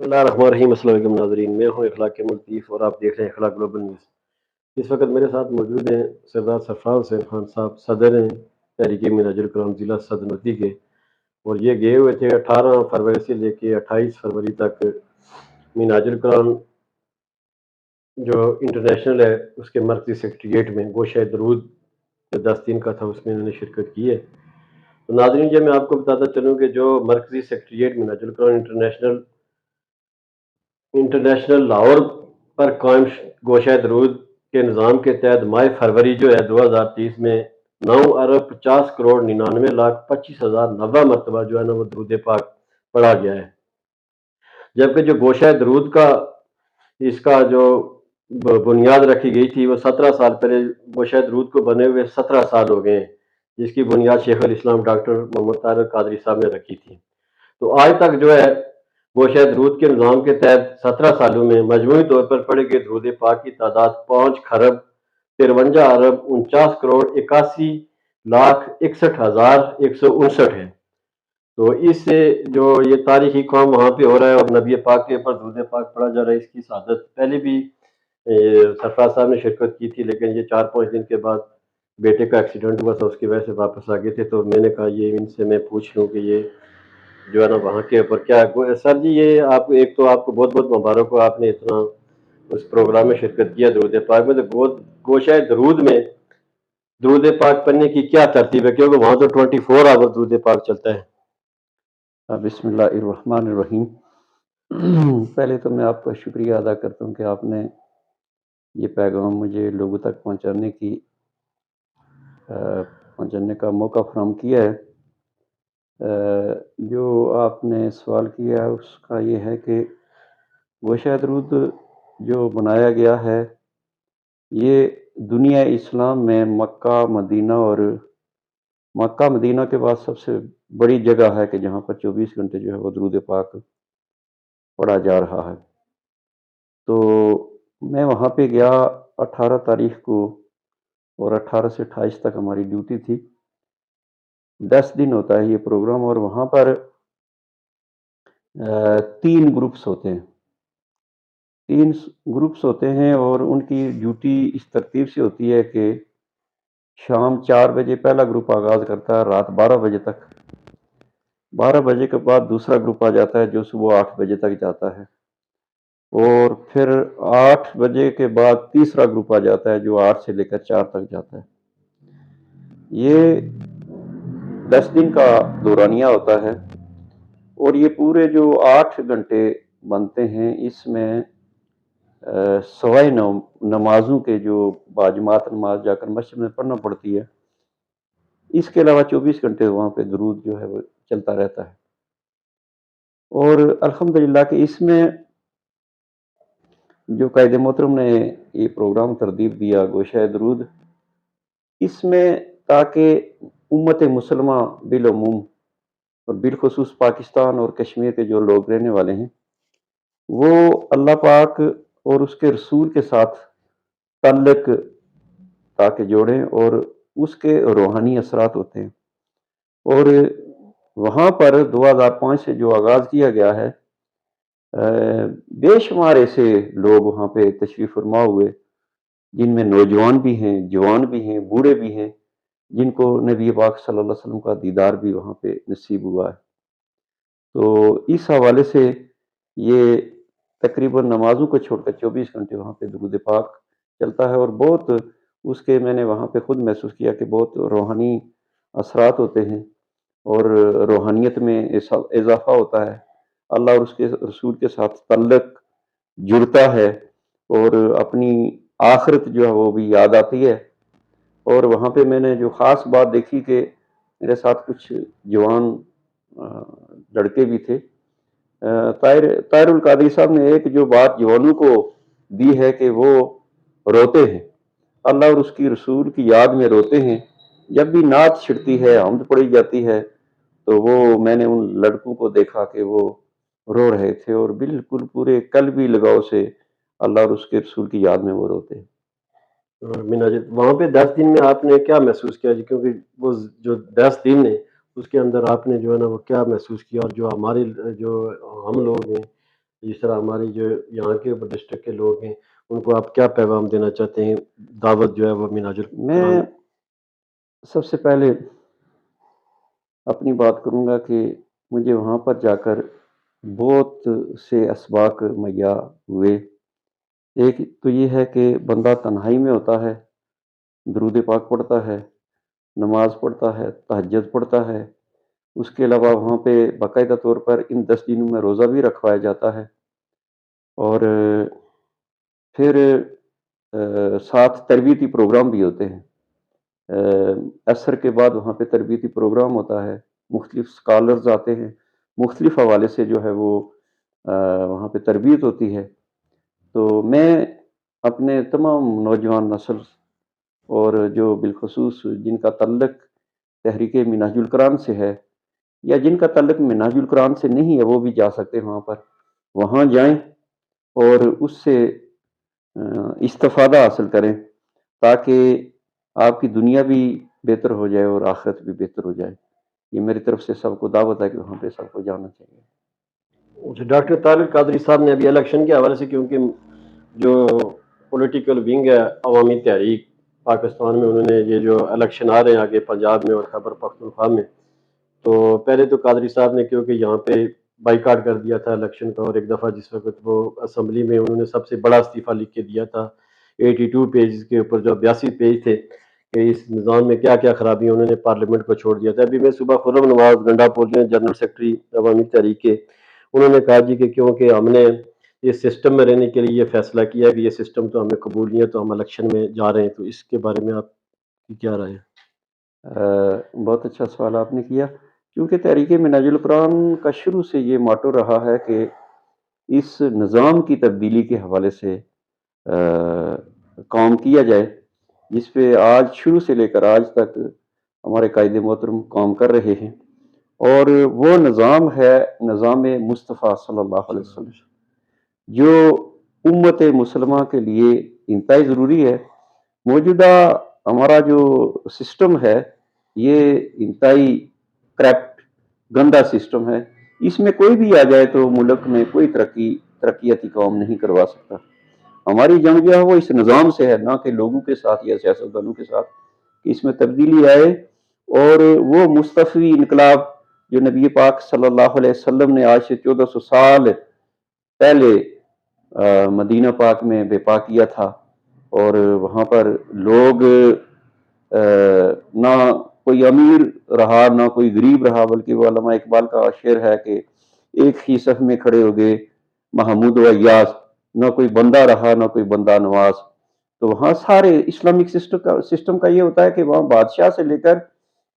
بسم اللہ الرحمن الرحیم۔ السلام علیکم ناظرین، میں ہوں اخلاق ملتیف اور آپ دیکھ رہے ہیں اخلاق گلوبل نیوز۔ اس وقت میرے ساتھ موجود ہیں سردار سرفراز حسین خان صاحب، صدر ہیں تحریک منہاج الکرام ضلع سدنتی کے، اور یہ گئے ہوئے تھے 18 فروری سے لے کے 28 فروری تک منہاج الکرام جو انٹرنیشنل ہے اس کے مرکزی سیکریٹریٹ میں گوشہ درود جو 10 دن کا تھا اس میں انہوں نے شرکت کی ہے۔ تو ناظرین، جب میں آپ کو بتاتا چلوں کہ جو مرکزی سیکریٹریٹ منہاج الکرام انٹرنیشنل لاہور پر قائم گوشہ درود کے نظام کے تحت ماہ فروری جو ہے 2023 میں 9,50,99,25,090 مرتبہ جو ہے نا وہ درود پاک پڑھا گیا ہے، جبکہ جو گوشہ درود کا اس کا جو بنیاد رکھی گئی تھی وہ 17 سال پہلے گوشہ درود کو بنے ہوئے 17 سال ہو گئے ہیں، جس کی بنیاد شیخ الاسلام ڈاکٹر محمد طاہر قادری صاحب نے رکھی تھی۔ تو آج تک جو ہے گوشہ درود کے نظام کے تحت 17 سالوں میں مجموعی طور پر پڑھے گئے درود پاک کی تعداد 5,53,49,81,61,159 ہے۔ تو اس سے جو یہ تاریخی کام وہاں پہ ہو رہا ہے اور نبی پاک کے اوپر درود پاک پڑھا جا رہا ہے، اس کی سعادت پہلے بھی سرفراز صاحب نے شرکت کی تھی، لیکن یہ 4-5 دن کے بعد بیٹے کا ایکسیڈنٹ ہوا تھا، اس کی وجہ سے واپس آ گئے تھے۔ تو میں نے کہا یہ ان سے میں پوچھ لوں کہ یہ جو ہے نا وہاں کے اوپر کیا ہے۔ سر جی، یہ آپ ایک تو آپ کو بہت بہت مبارک ہو، آپ نے اتنا اس پروگرام میں شرکت کیا درود پاک میں۔ تو گوشہ درود میں درود پاک پڑھنے کی کیا ترتیب ہے، کیونکہ وہاں تو 24 آور درود پاک چلتا ہے؟ بسم اللہ الرحمن الرحیم۔ پہلے تو میں آپ کا شکریہ ادا کرتا ہوں کہ آپ نے یہ پیغام مجھے لوگوں تک پہنچانے کا موقع فراہم کیا ہے۔ جو آپ نے سوال کیا ہے اس کا یہ ہے کہ گوشہ درود جو بنایا گیا ہے یہ دنیا اسلام میں مکہ مدینہ کے بعد سب سے بڑی جگہ ہے کہ جہاں پر 24 گھنٹے جو ہے وہ درود پاک پڑھا جا رہا ہے۔ تو میں وہاں پہ گیا 18 تاریخ کو، اور 18 سے 28 تک ہماری ڈیوٹی تھی۔ 10 دن ہوتا ہے یہ پروگرام، اور وہاں پر 3 گروپس ہوتے ہیں 3 گروپس ہوتے ہیں، اور ان کی ڈیوٹی اس ترتیب سے ہوتی ہے کہ شام 4 بجے پہلا گروپ آغاز کرتا ہے، رات 12 بجے تک۔ 12 بجے کے بعد دوسرا گروپ آ جاتا ہے جو صبح 8 بجے تک جاتا ہے، اور پھر 8 بجے کے بعد تیسرا گروپ آ جاتا ہے جو 8 سے لے کر 4 تک جاتا ہے۔ یہ 10 دن کا دورانیہ ہوتا ہے، اور یہ پورے جو 8 گھنٹے بنتے ہیں اس میں سوائے نمازوں کے جو باجماعت نماز جا کر مسجد میں پڑھنا پڑتی ہے، اس کے علاوہ 24 گھنٹے وہاں پہ درود جو ہے وہ چلتا رہتا ہے۔ اور الحمدللہ کہ اس میں جو قائد محترم نے یہ پروگرام ترتیب دیا گوشہ درود، اس میں تاکہ امت مسلمہ بالعموم اور بالخصوص پاکستان اور کشمیر کے جو لوگ رہنے والے ہیں وہ اللہ پاک اور اس کے رسول کے ساتھ تعلق تاکہ جوڑیں، اور اس کے روحانی اثرات ہوتے ہیں۔ اور وہاں پر 2005 سے جو آغاز کیا گیا ہے، بے شمار ایسے لوگ وہاں پہ تشریف فرما ہوئے جن میں نوجوان بھی ہیں، جوان بھی ہیں، بوڑھے بھی ہیں، جن کو نبی پاک صلی اللہ علیہ وسلم کا دیدار بھی وہاں پہ نصیب ہوا ہے۔ تو اس حوالے سے یہ تقریباً نمازوں کو چھوڑ کر 24 گھنٹے وہاں پہ درود پاک چلتا ہے، اور بہت اس کے میں نے وہاں پہ خود محسوس کیا کہ بہت روحانی اثرات ہوتے ہیں، اور روحانیت میں اضافہ ہوتا ہے، اللہ اور اس کے رسول کے ساتھ تعلق جڑتا ہے، اور اپنی آخرت جو ہے وہ بھی یاد آتی ہے۔ اور وہاں پہ میں نے جو خاص بات دیکھی کہ میرے ساتھ کچھ جوان لڑکے بھی تھے۔ طاہر القادری صاحب نے ایک جو بات جوانوں کو دی ہے کہ وہ روتے ہیں، اللہ اور اس کی رسول کی یاد میں روتے ہیں، جب بھی نعت چھڑتی ہے، حمد پڑھی جاتی ہے، تو وہ میں نے ان لڑکوں کو دیکھا کہ وہ رو رہے تھے، اور بالکل پورے قلبی لگاؤ سے اللہ اور اس کے رسول کی یاد میں وہ روتے ہیں۔ مینا جی، وہاں پہ 10 دن میں آپ نے کیا محسوس کیا جی؟ کیونکہ وہ جو 10 دن ہے اس کے اندر آپ نے جو ہے نا وہ کیا محسوس کیا، اور جو ہمارے جو ہم لوگ ہیں جس طرح ہماری جو یہاں کے ڈسٹرکٹ کے لوگ ہیں ان کو آپ کیا پیغام دینا چاہتے ہیں؟ دعوت جو ہے وہ مناج القرآن۔ میں سب سے پہلے اپنی بات کروں گا کہ مجھے وہاں پر جا کر بہت سے اسباق مہیا ہوئے۔ ایک تو یہ ہے کہ بندہ تنہائی میں ہوتا ہے، درود پاک پڑھتا ہے، نماز پڑھتا ہے، تہجد پڑھتا ہے۔ اس کے علاوہ وہاں پہ باقاعدہ طور پر ان 10 دنوں میں روزہ بھی رکھوایا جاتا ہے، اور پھر ساتھ تربیتی پروگرام بھی ہوتے ہیں۔ عصر کے بعد وہاں پہ تربیتی پروگرام ہوتا ہے، مختلف سکالرز آتے ہیں، مختلف حوالے سے جو ہے وہ وہاں پہ تربیت ہوتی ہے۔ تو میں اپنے تمام نوجوان نسل اور جو بالخصوص جن کا تعلق تحریک منہاج القرآن سے ہے، یا جن کا تعلق منہاج القرآن سے نہیں ہے، وہ بھی جا سکتے ہیں وہاں پر، وہاں جائیں اور اس سے استفادہ حاصل کریں، تاکہ آپ کی دنیا بھی بہتر ہو جائے اور آخرت بھی بہتر ہو جائے۔ یہ میری طرف سے سب کو دعوت ہے کہ وہاں پہ سب کو جانا چاہیے۔ ڈاکٹر طارق قادری صاحب نے ابھی الیکشن کے حوالے سے، کیونکہ جو پولیٹیکل ونگ ہے عوامی تحریک پاکستان میں، انہوں نے یہ جو الیکشن آ رہے ہیں آگے پنجاب میں اور خیبر پختونخوا میں، تو پہلے تو قادری صاحب نے کیونکہ یہاں پہ بائیکاٹ کر دیا تھا الیکشن کا، اور ایک دفعہ جس وقت وہ اسمبلی میں انہوں نے سب سے بڑا استعفیٰ لکھ کے دیا تھا 82 پیج کے اوپر، جو 82 پیج تھے کہ اس نظام میں کیا کیا خرابیاں، انہوں نے پارلیمنٹ کو چھوڑ دیا تھا۔ ابھی میں صبح خرم نواز گنڈا پور جنرل سیکرٹری عوامی تحریک کے، انہوں نے کہا جی کہ کیونکہ ہم نے اس سسٹم میں رہنے کے لیے یہ فیصلہ کیا کہ یہ سسٹم تو ہمیں قبول نہیں ہے، تو ہم الیکشن میں جا رہے ہیں، تو اس کے بارے میں آپ کی کیا رائے ہے؟ بہت اچھا سوال آپ نے کیا، کیونکہ تحریک منہاج القرآن کا شروع سے یہ ماٹو رہا ہے کہ اس نظام کی تبدیلی کے حوالے سے کام کیا جائے، جس پہ آج شروع سے لے کر آج تک ہمارے قائد محترم کام کر رہے ہیں، اور وہ نظام ہے نظام مصطفیٰ صلی اللہ علیہ وسلم، جو امت مسلمہ کے لیے انتہائی ضروری ہے۔ موجودہ ہمارا جو سسٹم ہے یہ انتہائی کرپٹ گندا سسٹم ہے، اس میں کوئی بھی آ جائے تو ملک میں کوئی ترقیاتی کام نہیں کروا سکتا۔ ہماری جنگ جو ہے وہ اس نظام سے ہے، نہ کہ لوگوں کے ساتھ یا سیاستدانوں کے ساتھ، کہ اس میں تبدیلی آئے، اور وہ مصطفی انقلاب جو نبی پاک صلی اللہ علیہ وسلم نے آج سے 1400 سال پہلے مدینہ پاک میں برپا کیا تھا، اور وہاں پر لوگ نہ کوئی امیر رہا نہ کوئی غریب رہا، بلکہ وہ علامہ اقبال کا شعر ہے کہ ایک ہی صف میں کھڑے ہو گئے محمود و ایاز، نہ کوئی بندہ رہا نہ کوئی بندہ نواز۔ تو وہاں سارے اسلامک سسٹم کا یہ ہوتا ہے کہ وہاں بادشاہ سے لے کر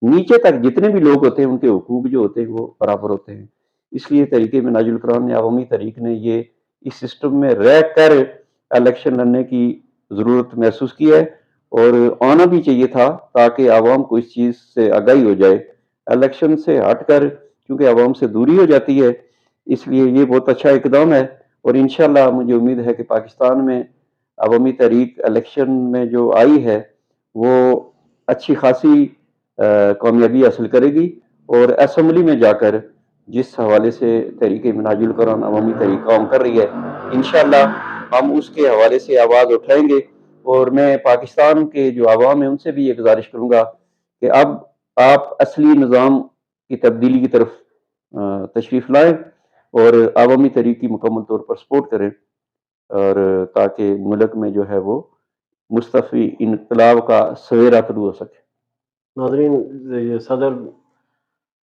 نیچے تک جتنے بھی لوگ ہوتے ہیں ان کے حقوق جو ہوتے ہیں وہ برابر ہوتے ہیں۔ اس لیے تحریک منہاج القرآن نے، عوامی تحریک نے، یہ اس سسٹم میں رہ کر الیکشن لڑنے کی ضرورت محسوس کی ہے، اور آنا بھی چاہیے تھا، تاکہ عوام کو اس چیز سے آگاہی ہو جائے۔ الیکشن سے ہٹ کر کیونکہ عوام سے دوری ہو جاتی ہے، اس لیے یہ بہت اچھا اقدام ہے، اور انشاءاللہ مجھے امید ہے کہ پاکستان میں عوامی تحریک الیکشن میں جو آئی ہے وہ اچھی خاصی کامیابی حاصل کرے گی، اور اسمبلی میں جا کر جس حوالے سے تحریک منہاج القرآن عوامی تحریک کام کر رہی ہے، انشاءاللہ ہم اس کے حوالے سے آواز اٹھائیں گے، اور میں پاکستان کے جو عوام ہیں ان سے بھی یہ گزارش کروں گا کہ اب آپ اصلی نظام کی تبدیلی کی طرف تشریف لائیں اور عوامی تحریک کی مکمل طور پر سپورٹ کریں، اور تاکہ ملک میں جو ہے وہ مصطفی انقلاب کا سویرا طلوع ہو سکے۔ ناظرین، یہ صدر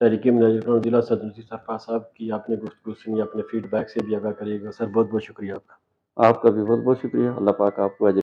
تحریک منہاج القرآن ضلع صدر سرفراز صاحب کی آپ نے گفتگو سنی، اپنے فیڈ بیک سے بھی آگاہ کریے گا۔ سر بہت بہت شکریہ آپ کا۔ آپ کا بھی بہت بہت شکریہ، اللہ پاک آپ کو اجر